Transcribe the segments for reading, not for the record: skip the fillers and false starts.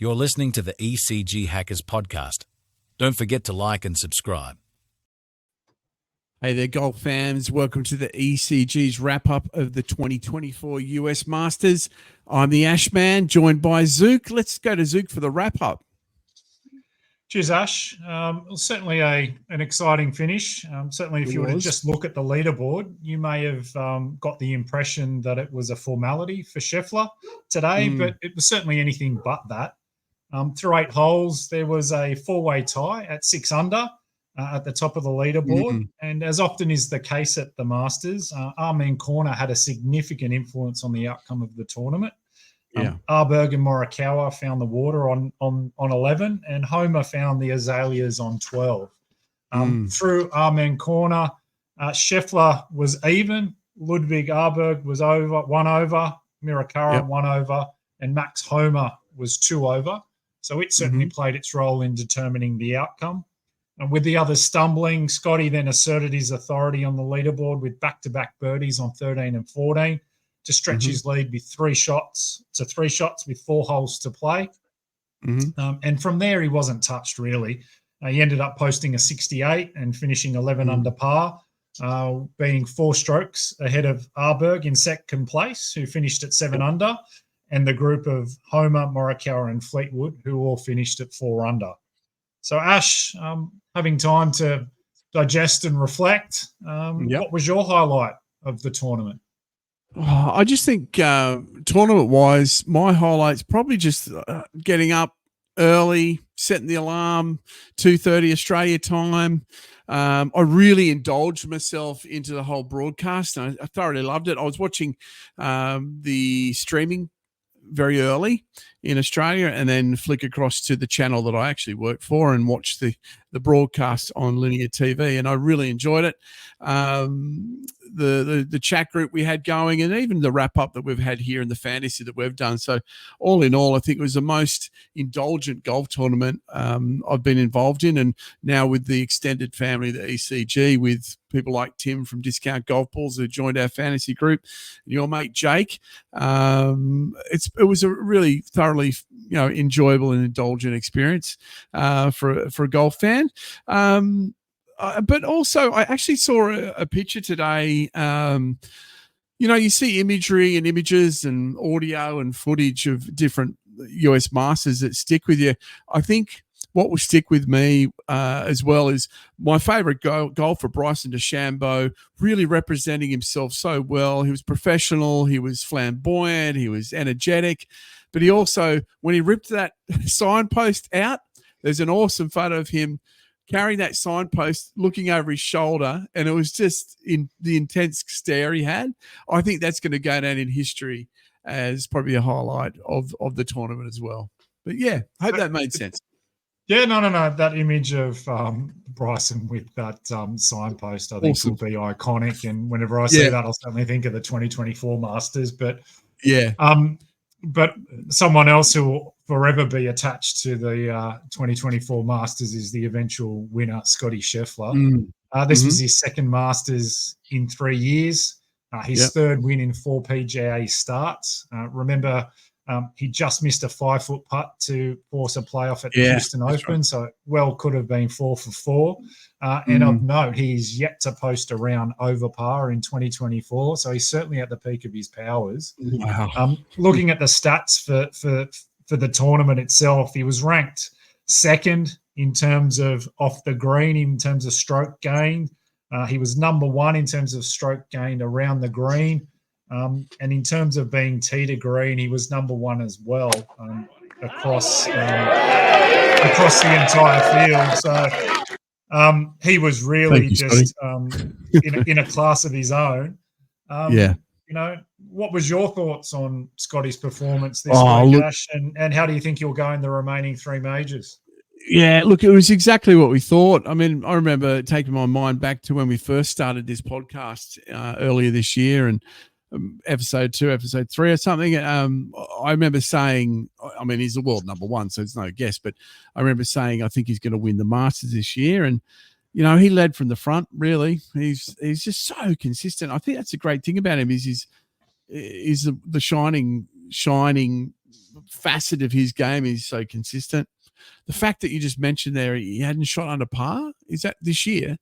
You're listening to the ECG Hackers podcast. Don't forget to like and subscribe. Hey there, golf fans. Welcome to the ECG's wrap-up of the 2024 US Masters. I'm the Ashman, joined by Zook. Let's go to Zook for the wrap-up. Cheers, Ash. Certainly an exciting finish. Certainly, if you were to just look at the leaderboard, you may have got the impression that it was a formality for Scheffler today, but it was certainly anything but that. Through 8 holes, there was a 4-way tie at 6 under at the top of the leaderboard. And as often is the case at the Masters, Armen Corner had a significant influence on the outcome of the tournament. Arberg and Morikawa found the water on 11, and Homer found the azaleas on 12. Through Armen Corner, Scheffler was even, Ludwig Arberg was one over, Morikawa 1 over, and Max Homer was 2 over. So it certainly played its role in determining the outcome. And with the others stumbling, Scotty then asserted his authority on the leaderboard with back-to-back birdies on 13 and 14 to stretch his lead with 3 shots with 4 holes to play. And from there, he wasn't touched, really. He ended up posting a 68 and finishing 11 under par, being 4 strokes ahead of Arberg in second place, who finished at 7 under, and the group of Homer, Morikawa, and Fleetwood, who all finished at 4 under. So, Ash, having time to digest and reflect, what was your highlight of the tournament? I just think tournament-wise, my highlight's probably just getting up early, setting the alarm, 2:30 Australia time. I really indulged myself into the whole broadcast, and I thoroughly loved it. I was watching the streaming very early in Australia and then flick across to the channel that I actually work for and watch the broadcast on linear TV, and I really enjoyed it. The chat group we had going, and even the wrap up that we've had here in the fantasy that we've done. So all in all, I think it was the most indulgent golf tournament I've been involved in. And now with the extended family, the ECG, with people like Tim from Discount Golf Balls who joined our fantasy group, and your mate Jake, it was a really thoroughly enjoyable and indulgent experience for a golf fan. But also, I actually saw a picture today. You see imagery and images and audio and footage of different US Masters that stick with you. I think what will stick with me as well is my favorite golfer, Bryson DeChambeau, really representing himself so well. He was professional, he was flamboyant, he was energetic, but he also, when he ripped that signpost out, there's an awesome photo of him carrying that signpost, looking over his shoulder, and it was just in the intense stare he had. I think that's going to go down in history as probably a highlight of the tournament as well. But yeah, I hope that made sense. Yeah, no. That image of Bryson with that signpost, I think, will be iconic. And whenever I see that, I'll certainly think of the 2024 Masters. But but someone else who will forever be attached to the 2024 Masters is the eventual winner, Scotty Scheffler. This was his second Masters in 3 years. His third win in 4 PGA starts. Remember, he just missed a 5-foot putt to force a playoff at the Houston Open, right. So it could have been 4 for 4. And of note, he's yet to post a round over par in 2024, so he's certainly at the peak of his powers. Wow. Looking at the stats for the tournament itself, he was ranked second in terms of off the green, in terms of stroke gained. He was number 1 in terms of stroke gained around the green. And in terms of being tee to green, he was number 1 as well across the entire field. So he was really just in a class of his own. What was your thoughts on Scotty's performance this week, Ash? And how do you think he'll go in the remaining 3 majors? Yeah, look, it was exactly what we thought. I mean, I remember taking my mind back to when we first started this podcast earlier this year, and episode 2, episode 3 or something. I remember saying, I mean, he's the world number 1, so it's no guess, but I remember saying I think he's going to win the Masters this year. And he led from the front, really. He's just so consistent. I think that's a great thing about him is the shining facet of his game is so consistent. The fact that you just mentioned there, he hadn't shot under par. Is that this year?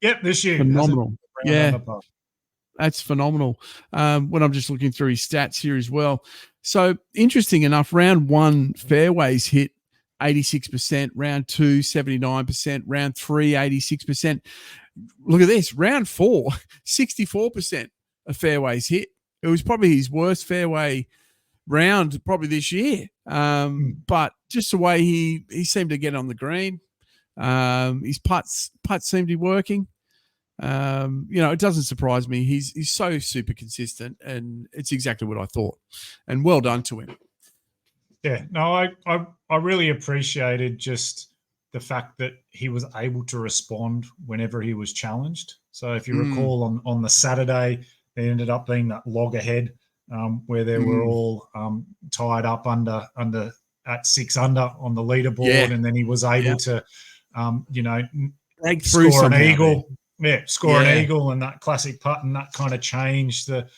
Yep, this year. Phenomenal. Yeah. Under par. That's phenomenal. When I'm just looking through his stats here as well. So interesting enough, round 1 fairways hit 86%, round 2, 79%, round 3, 86%. Look at this, round 4, 64% of fairways hit. It was probably his worst fairway round probably this year. But just the way he seemed to get on the green, his putts seemed to be working. It doesn't surprise me. He's so super consistent, and it's exactly what I thought. And well done to him. Yeah, no, I really appreciated just the fact that he was able to respond whenever he was challenged. So if you recall on the Saturday, there ended up being that loggerhead where they were all tied up under at 6 under on the leaderboard, and then he was able to, break through score an somehow, eagle. man. Yeah, score an eagle and that classic putt, and that kind of changed the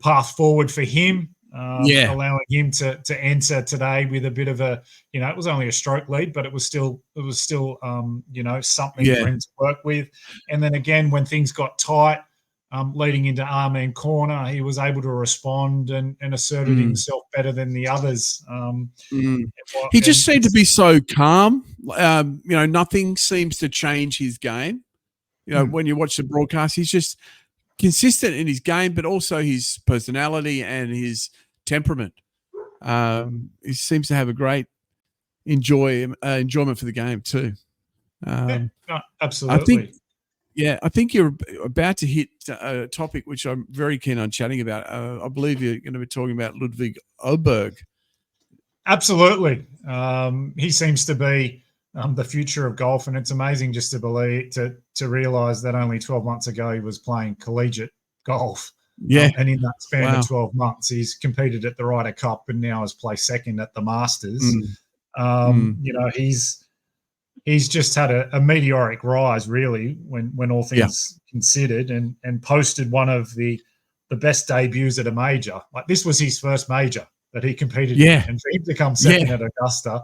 path forward for him, allowing him to enter today with a bit of a, it was only a stroke lead, but it was still something for him to work with. And then again, when things got tight, leading into Amen corner, he was able to respond and asserted himself better than the others. He just seemed to be so calm. Nothing seems to change his game. When you watch the broadcast, he's just consistent in his game, but also his personality and his temperament. He seems to have a great enjoyment for the game too. Absolutely. I think you're about to hit a topic which I'm very keen on chatting about. I believe you're going to be talking about Ludwig Oberg. Absolutely. He seems to be the future of golf, and it's amazing just to realize that only 12 months ago he was playing collegiate golf. Yeah. And in that span of 12 months, he's competed at the Ryder Cup and now has placed second at the Masters. He's just had a meteoric rise, really, when all things considered, and posted one of the best debuts at a major. Like, this was his first major that he competed in, and for him to come second at Augusta,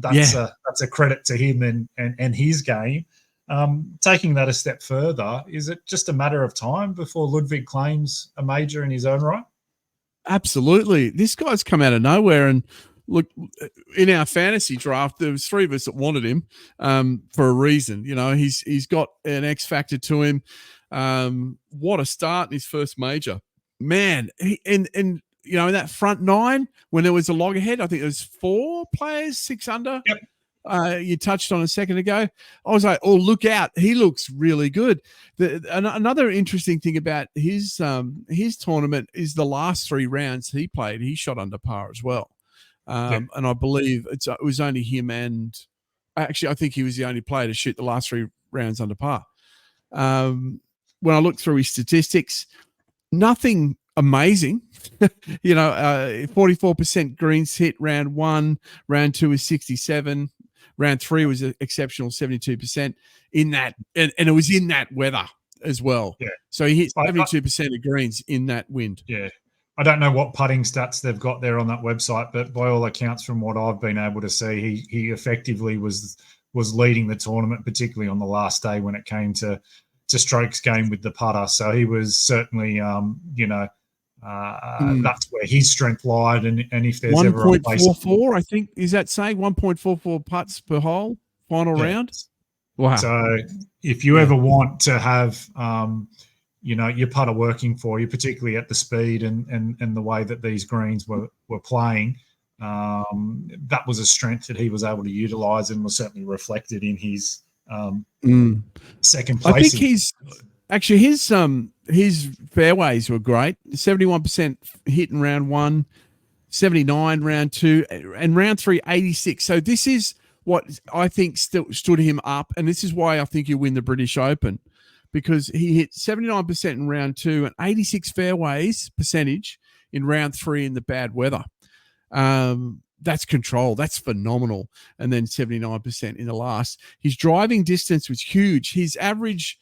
that's a credit to him and his game. Taking that a step further, is it just a matter of time before Ludwig claims a major in his own right? Absolutely. This guy's come out of nowhere, and look, in our fantasy draft, there was 3 of us that wanted him for a reason. He's got an X factor to him. What a start in his first major, man! In that front 9, when there was a loggerhead, I think there was 4 players 6 under. Yep. You touched on a second ago. I was like, oh, look out. He looks really good. Another interesting thing about his tournament is the last 3 rounds he played, he shot under par as well. And I believe it was only him, and actually I think he was the only player to shoot the last 3 rounds under par. When I looked through his statistics, nothing amazing. 44% greens hit round 1, round 2 is 67, round 3 was an exceptional 72% in that, and it was in that weather as well. So he hit 72% of greens in that wind. I don't know what putting stats they've got there on that website, but by all accounts, from what I've been able to see, he effectively was leading the tournament, particularly on the last day when it came to strokes gained with the putter. So he was certainly, that's where his strength lied. And if there's ever a place, 1.44, I think, is that saying 1.44 putts per hole final round? Wow. So if you ever want to have, your putter working for you, particularly at the speed and the way that these greens were playing, that was a strength that he was able to utilize and was certainly reflected in his second place. I think his fairways were great. 71% hit in round 1, 79 round 2, and round 3, 86. So this is what I think still stood him up, and this is why I think he'll win the British Open, because he hit 79% in round 2 and 86 fairways percentage in round 3 in the bad weather. That's control. That's phenomenal. And then 79% in the last. His driving distance was huge. His average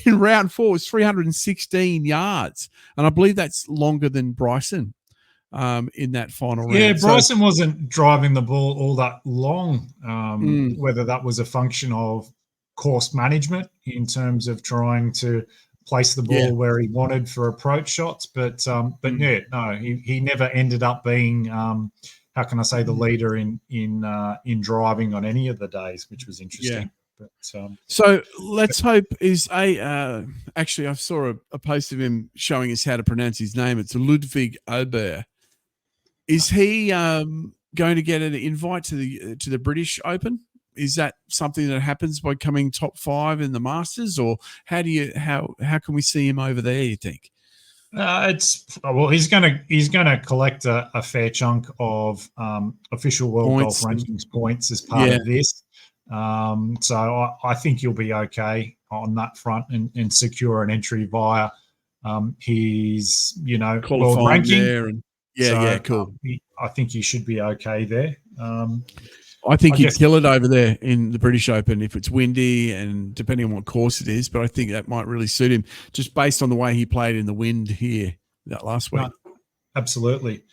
in round 4 was 316 yards. And I believe that's longer than Bryson in that final round. Yeah, Bryson wasn't driving the ball all that long, whether that was a function of course management in terms of trying to place the ball where he wanted for approach shots. But yeah, no, he never ended up being, how can I say, the leader in driving on any of the days, which was interesting. Yeah. But, so let's hope actually I saw a post of him showing us how to pronounce his name. It's Ludwig Ober. Is he going to get an invite to the British Open? Is that something that happens by coming top 5 in the Masters, or how can we see him over there, you think? He's gonna collect a fair chunk of official World Golf Rankings points as part of this. So I think you'll be okay on that front and secure an entry via his world ranking there and cool. I think you should be okay there. I think he'd kill it over there in the British Open if it's windy and depending on what course it is. But I think that might really suit him just based on the way he played in the wind here that last week. No, absolutely.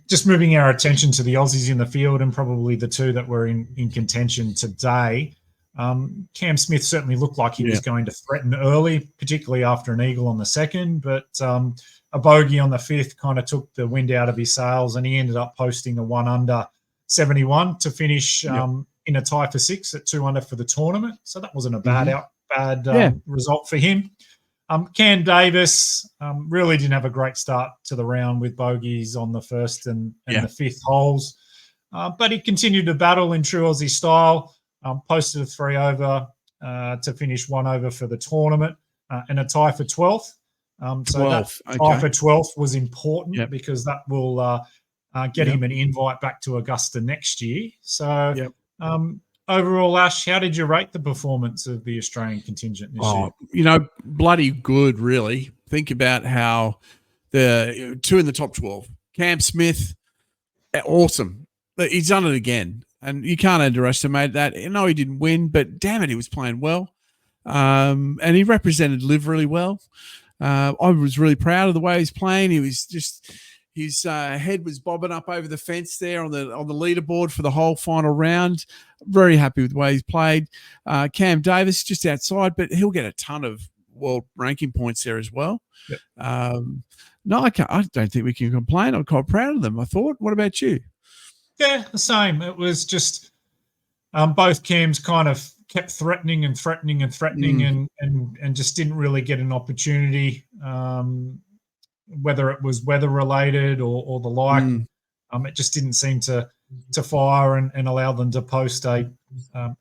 Just moving our attention to the Aussies in the field and probably the two that were in contention today. Cam Smith certainly looked like he was going to threaten early, particularly after an eagle on the second, but a bogey on the 5th kind of took the wind out of his sails, and he ended up posting a 1 under 71 to finish in a tie for 6 at 2 under for the tournament. So that wasn't a bad result for him. Cam Davis really didn't have a great start to the round with bogeys on the 1st and the 5th holes, but he continued to battle in true Aussie style, posted a 3 over to finish 1 over for the tournament and a tie for 12th. So that tie for 12th was important because that will get him an invite back to Augusta next year. So overall, Ash, how did you rate the performance of the Australian contingent this year? Bloody good, really. Think about how the 2 in the top 12. Cam Smith, awesome. He's done it again, and you can't underestimate that. No, he didn't win, but damn it, he was playing well. And he represented Liv really well. I was really proud of the way he's playing. He was just... His head was bobbing up over the fence there on the leaderboard for the whole final round. Very happy with the way he's played. Cam Davis just outside, but he'll get a ton of world ranking points there as well. Yep. No, I don't think we can complain. I'm quite proud of them, I thought. What about you? Yeah, the same. It was just both Cams kind of kept threatening and just didn't really get an opportunity. Whether it was weather related or the like, it just didn't seem to fire and allow them to post a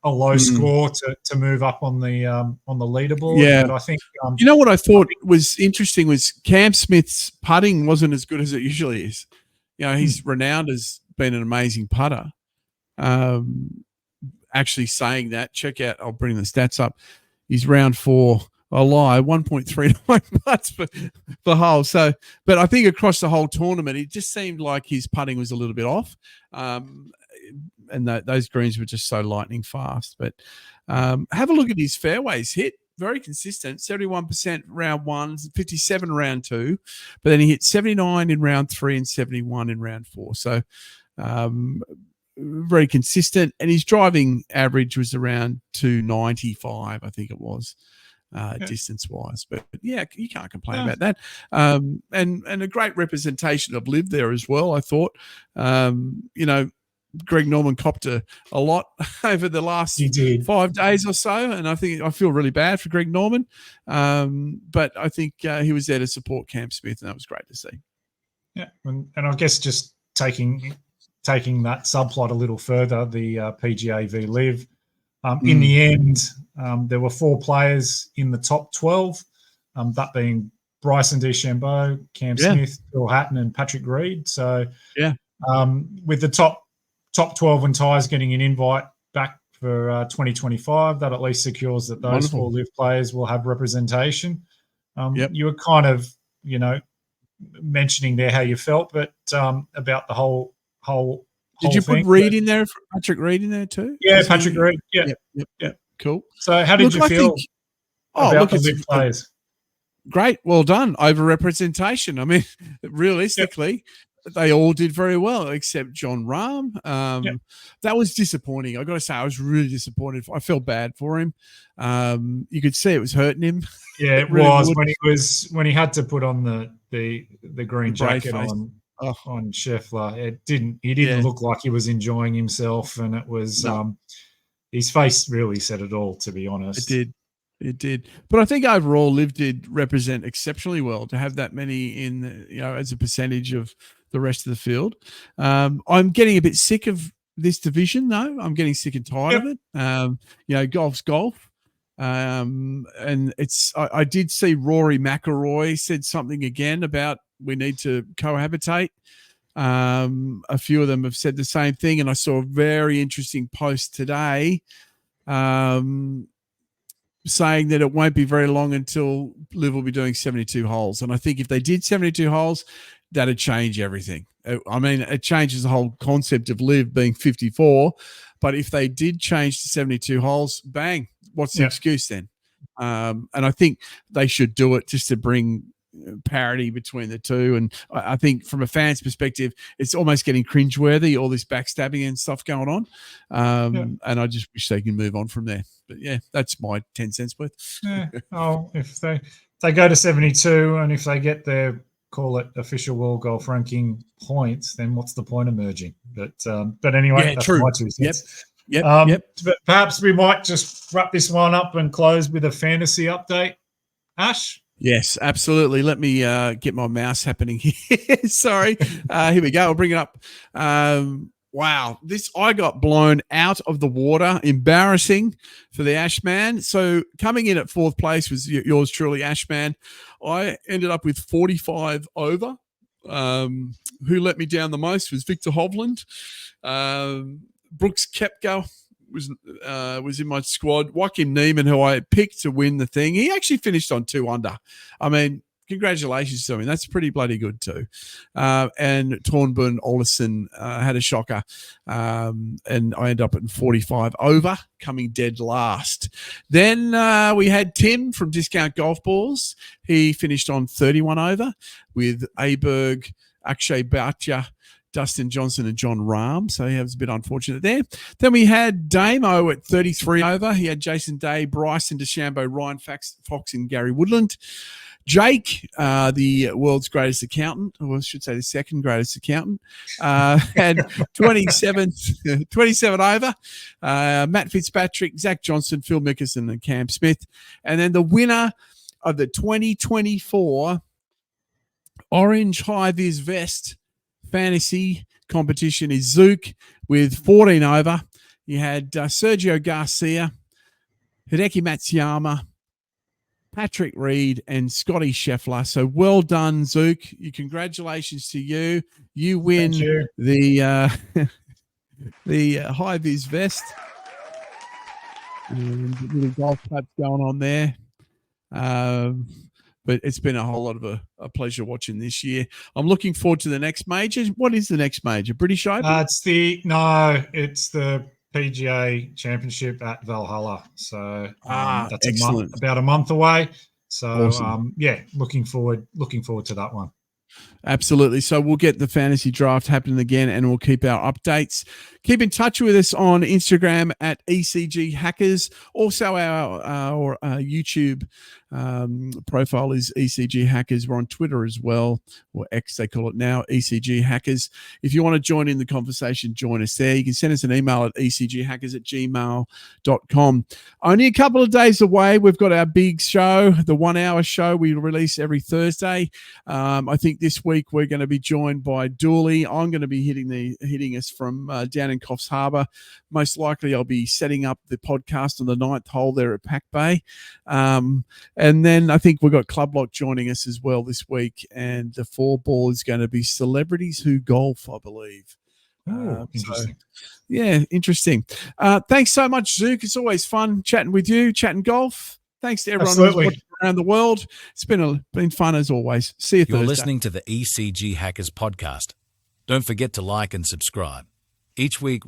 low score to move up on the leaderboard. Yeah, but I think what I thought was interesting was Cam Smith's putting wasn't as good as it usually is. He's renowned as being an amazing putter. Actually saying that, check out. I'll bring the stats up. He's round 4. I lie, 1.39 putts per hole. So, but I think across the whole tournament, it just seemed like his putting was a little bit off. And those greens were just so lightning fast. But have a look at his fairways hit. Very consistent, 71% round 1, 57 round 2. But then he hit 79 in round 3 and 71 in round 4. So very consistent. And his driving average was around 295, I think it was. Distance-wise, but yeah, you can't complain about that. And a great representation of Liv there as well. I thought, Greg Norman copped a lot over the last 5 days or so, and I feel really bad for Greg Norman. But I think he was there to support Cam Smith, and that was great to see. Yeah, and I guess just taking that subplot a little further, the PGA v Liv. In the end, there were 4 players in the top 12, that being Bryson DeChambeau, Cam Smith, Phil Hatton, and Patrick Reed. So, with the top 12 and ties getting an invite back for 2025, that at least secures that those 4 Liv players will have representation. You were kind of, mentioning there how you felt, but about the whole. Did you put Reed in there, Patrick Reed in there too? Yeah, Patrick Reed. Yeah. Cool. So how did you feel? Oh, about look, the it's live players. great. Well done. Over-representation. I mean, realistically, they all did very well except John Rahm. That was disappointing. I got to say, I was really disappointed. I felt bad for him. You could see it was hurting him. Yeah, it really was would. when he had to put on the green brave jacket face. on Scheffler. He didn't Yeah. look like he was enjoying himself, and it was his face really said it all, to be honest. It did. But I think overall, Liv did represent exceptionally well to have that many in, as a percentage of the rest of the field. I'm getting a bit sick of this division, though. I'm getting sick and tired of it. Golf's golf. And I did see Rory McIlroy said something again about we need to cohabitate. A few of them have said the same thing. And I saw a very interesting post today saying that it won't be very long until Liv will be doing 72 holes. And I think if they did 72 holes, that'd change everything. I mean, it changes the whole concept of Liv being 54. But if they did change to 72 holes, bang, what's the excuse then? And I think they should do it just to bring parity between the two. And I think from a fan's perspective, it's almost getting cringeworthy, all this backstabbing and stuff going on. And I just wish they can move on from there. But yeah, that's my 10 cents worth. If they go to 72 and if they get their, call it, official world golf ranking points, then what's the point of merging? But anyway, that's my 2 cents. Yep. But perhaps we might just wrap this one up and close with a fantasy update. Ash? Yes, absolutely. Let me get my mouse happening here. Sorry. Here we go. I'll bring it up. Wow. I got blown out of the water. Embarrassing for the Ashman. So coming in at 4th place was yours truly, Ashman. I ended up with 45 over. Who let me down the most was Victor Hovland. Brooks Koepka was in my squad. Joaquin Neiman, who I picked to win the thing, he actually finished on 2 under. I mean, congratulations to him. That's pretty bloody good too. And Tornbund Olesen had a shocker. And I ended up at 45 over, coming dead last. Then we had Tim from Discount Golf Balls. He finished on 31 over with Aberg, Akshay Bhatia, Dustin Johnson and John Rahm. So he was a bit unfortunate there. Then we had Damo at 33 over. He had Jason Day, Bryson DeChambeau, Ryan Fox and Gary Woodland. Jake, the world's greatest accountant, or I should say the second greatest accountant, had 27 over. Matt Fitzpatrick, Zach Johnson, Phil Mickelson and Cam Smith. And then the winner of the 2024 Orange High Vis Vest fantasy competition is Zook with 14 over. You had Sergio Garcia, Hideki Matsuyama, Patrick Reed, and Scotty Scheffler. So well done, Zook. Congratulations to you. You win the high vis vest. And little golf claps going on there. But it's been a whole lot of a pleasure watching this year. I'm looking forward to the next major. What is the next major? British Open? It's the PGA Championship at Valhalla. So that's about a month away. So awesome. looking forward to that one. Absolutely. So we'll get the fantasy draft happening again, and we'll keep our updates. Keep in touch with us on Instagram at ECG Hackers. Also, our YouTube profile is ECG Hackers. We're on Twitter as well, or X they call it now, ECG Hackers. If you want to join in the conversation, join us there. You can send us an email at ecghackers@gmail.com. Only a couple of days away, we've got our big show, the 1 hour show we release every Thursday. I think this week we're going to be joined by Dooley. I'm going to be hitting us from down in Coffs Harbour. Most likely I'll be setting up the podcast on the 9th hole there at Pack Bay. And then I think we've got Club Lock joining us as well this week. And the 4 ball is going to be Celebrities Who Golf, I believe. Interesting. Interesting. Thanks so much, Zook. It's always fun chatting with you, chatting golf. Thanks to everyone who's watching around the world. It's been fun as always. See you Thursday. You're listening to the ECG Hackers podcast. Don't forget to like and subscribe. Each week,